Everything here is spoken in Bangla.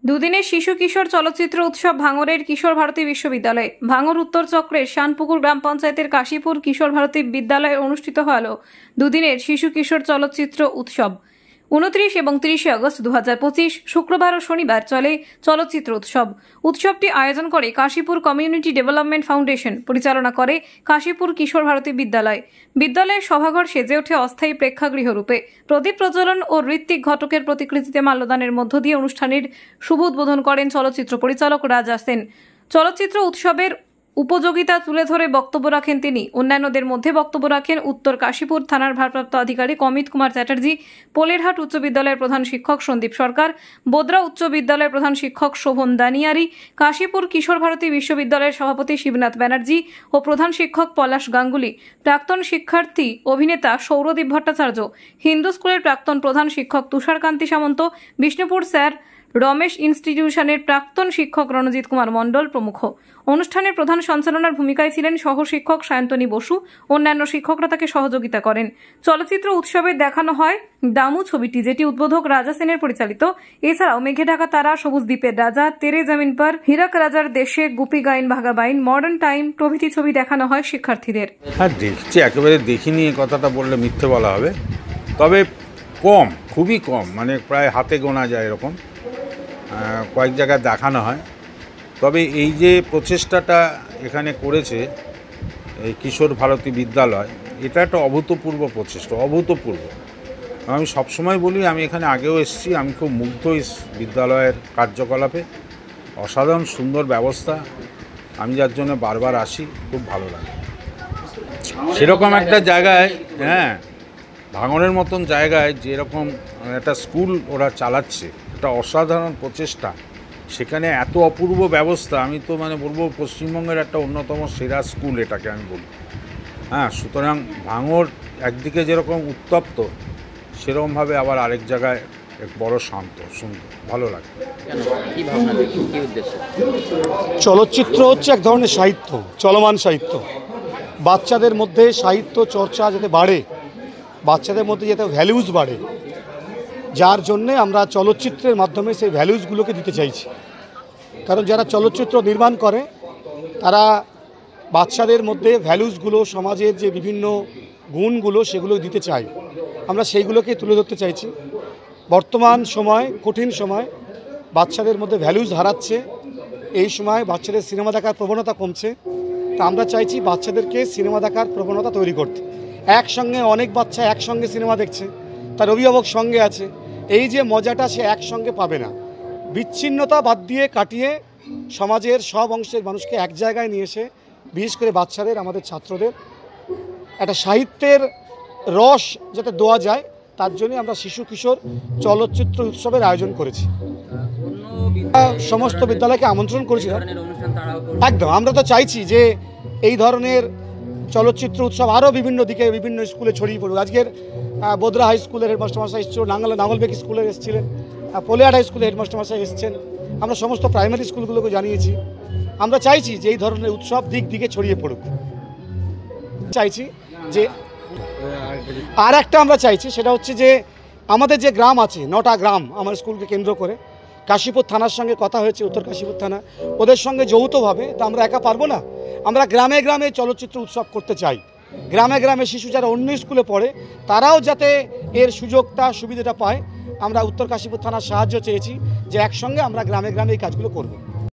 দুদিনের শিশু কিশোর চলচ্চিত্র উৎসব ভাঙড়ের কিশোর ভারতী বিশ্ববিদ্যালয়ে। ভাঙড় উত্তর চক্রের শানপুকুর গ্রাম পঞ্চায়েতের কাশীপুর কিশোর ভারতী বিদ্যালয়ে অনুষ্ঠিত হল দুদিনের শিশু কিশোর চলচ্চিত্র উৎসব। 29 এবং 30 আগস্ট 2025 শুক্রবার ও শনিবার চলে চলচ্চিত্র উৎসব। উৎসবটি আয়োজন করে কাশীপুর কমিউনিটি ডেভেলপমেন্ট ফাউন্ডেশন, পরিচালনা করে কাশীপুর কিশোর ভারতী বিদ্যালয়। বিদ্যালয়ের সভাঘর সেজে ওঠে অস্থায়ী প্রেক্ষাগৃহ রূপে। প্রদীপ প্রজ্বলন ও ঋত্বিক ঘটকের প্রতিকৃতিতে মাল্যদানের মধ্য দিয়ে অনুষ্ঠানের শুভ উদ্বোধন করেন চলচ্চিত্র পরিচালক রাজা সেন। চলচ্চিত্র উৎসবের উপযোগিতা তুলে ধরে বক্তব্য রাখেন তিনি। অন্যান্যদের মধ্যে বক্তব্য রাখেন উত্তর কাশীপুর থানার ভারপ্রাপ্ত আধিকারিক অমিত কুমার চ্যাটার্জি, পোলেরহাট উচ্চ বিদ্যালয়ের প্রধান শিক্ষক সন্দীপ সরকার, বোদরা উচ্চ বিদ্যালয়ের প্রধান শিক্ষক শোভন দানিয়ারি, কাশীপুর কিশোর ভারতী বিশ্ববিদ্যালয়ের সভাপতি শিবনাথ ব্যানার্জি ও প্রধান শিক্ষক পলাশ গাঙ্গুলি, প্রাক্তন শিক্ষার্থী অভিনেতা সৌরদীপ ভট্টাচার্য, হিন্দু স্কুলের প্রাক্তন প্রধান শিক্ষক তুষারকান্তি সামন্ত, বিষ্ণুপুর স্যার রমেশ ইনস্টিটিউশনের প্রাক্তন শিক্ষক রণজিৎ কুমার মণ্ডল প্রমুখ। অনুষ্ঠানের প্রধান সঞ্চালনার ভূমিকায় ছিলেন সহশিক্ষক সায়ন্তনী বসু। অন্যান্য শিক্ষকরা তাকে সহযোগিতা করেন। চলচ্চিত্র উৎসবে দেখানো হয় দামু ছবিটি, যেটি উদ্বোধক রাজা সেনের পরিচালিত। এছাড়াও মেঘে ঢাকা তারা, সবুজ দ্বীপের রাজা, তেরে জমিন পর, হীরক রাজার দেশে, গুপি গাইন ভাগা বাইন, মডার্ন টাইম প্রভৃতি ছবি দেখানো হয় শিক্ষার্থীদের। হ্যাঁ, দেখছি, একেবারে দেখিনি এ কথাটা বললে মিথ্যে বলা হবে। তবে কম, খুবই কম, মানে প্রায় হাতে গোনা যায় এরকম কয়েক জায়গায় দেখানো হয়। তবে এই যে প্রচেষ্টাটা এখানে করেছে এই কিশোর ভারতী বিদ্যালয়, এটা একটা অভূতপূর্ব প্রচেষ্টা, অভূতপূর্ব। আমি সবসময় বলি, আমি এখানে আগেও এসেছি, আমি খুব মুগ্ধ এই বিদ্যালয়ের কার্যকলাপে। অসাধারণ সুন্দর ব্যবস্থা, আমি যার জন্য বারবার আসি, খুব ভালো লাগে। সেরকম একটা জায়গায়, হ্যাঁ, ভাঙড়ের মতন জায়গায় যেরকম একটা স্কুল ওরা চালাচ্ছে, একটা অসাধারণ প্রচেষ্টা, সেখানে এত অপূর্ব ব্যবস্থা, আমি তো বলবো পশ্চিমবঙ্গের একটা অন্যতম সেরা স্কুল এটাকে আমি বলব। হ্যাঁ, সুতরাং ভাঙড় একদিকে যেরকম উত্তপ্ত, সেরকমভাবে আবার আরেক জায়গায় এক বড় শান্ত, সুন্দর, ভালো লাগে। চলচ্চিত্র হচ্ছে এক ধরনের সাহিত্য, চলমান সাহিত্য। বাচ্চাদের মধ্যে সাহিত্য চর্চা যাতে বাড়ে, বাচ্চাদের মধ্যে যাতে ভ্যালুজ বাড়ে, যার জন্যে আমরা চলচ্চিত্রের মাধ্যমে সেই ভ্যালুজগুলোকে দিতে চাইছি। কারণ যারা চলচ্চিত্র নির্মাণ করে তারা বাচ্চাদের মধ্যে ভ্যালুজগুলো, সমাজের যে বিভিন্ন গুণগুলো, সেগুলো দিতে চায়। আমরা সেইগুলোকে তুলে ধরতে চাইছি। বর্তমান সময়, কঠিন সময়, বাচ্চাদের মধ্যে ভ্যালুজ হারাচ্ছে। এই সময় বাচ্চাদের সিনেমা দেখার প্রবণতা কমছে। তা আমরা চাইছি বাচ্চাদেরকে সিনেমা দেখার প্রবণতা তৈরি করতে। একসঙ্গে অনেক বাচ্চা একসঙ্গে সিনেমা দেখছে, তার অভিভাবক সঙ্গে আছে, এই যে মজাটা সে একসঙ্গে পাবে না। বিচ্ছিন্নতা বাদ দিয়ে কাটিয়ে সমাজের সব অংশের মানুষকে এক জায়গায় নিয়ে এসে, বিশেষ করে বাচ্চাদের, আমাদের ছাত্রদের একটা সাহিত্যের রস যাতে দেওয়া যায়, তার জন্য আমরা শিশু কিশোর চলচ্চিত্র উৎসবের আয়োজন করেছি। সমস্ত বিদ্যালয়কে আমন্ত্রণ করেছিলাম। একদম, আমরা তো চাইছি যে এই ধরনের চলচ্চিত্র উৎসব আরও বিভিন্ন দিকে, বিভিন্ন স্কুলে ছড়িয়ে পড়ুক। আজকের বোদরা হাই স্কুলের হেডমাস্টারমশাই এসেছিল, নাঙ্গলবেকি স্কুলের এসেছিলেন, পোলেহাট হাই স্কুলের হেডমাস্টারমশাই এসেছেন। আমরা সমস্ত প্রাইমারি স্কুলগুলোকে জানিয়েছি। আমরা চাইছি যে এই ধরনের উৎসব দিক দিকে ছড়িয়ে পড়ুক। চাইছি যে আর একটা আমরা চাইছি, সেটা হচ্ছে যে আমাদের যে গ্রাম আছে, 9টা গ্রাম আমার স্কুলকে কেন্দ্র করে, কাশীপুর থানার সঙ্গে কথা হয়েছে, উত্তর কাশীপুর থানা, ওদের সঙ্গে যৌথভাবে, তা আমরা একা পারবো না, আমরা গ্রামে গ্রামে চলচ্চিত্র উৎসব করতে চাই। গ্রামে গ্রামে শিশু যারা অন্য স্কুলে পড়ে তারাও যাতে এর সুযোগটা, সুবিধাটা পায়। আমরা উত্তর কাশীপুর থানার সাহায্য চেয়েছি যে একসঙ্গে আমরা গ্রামে গ্রামে এই কাজগুলো করব।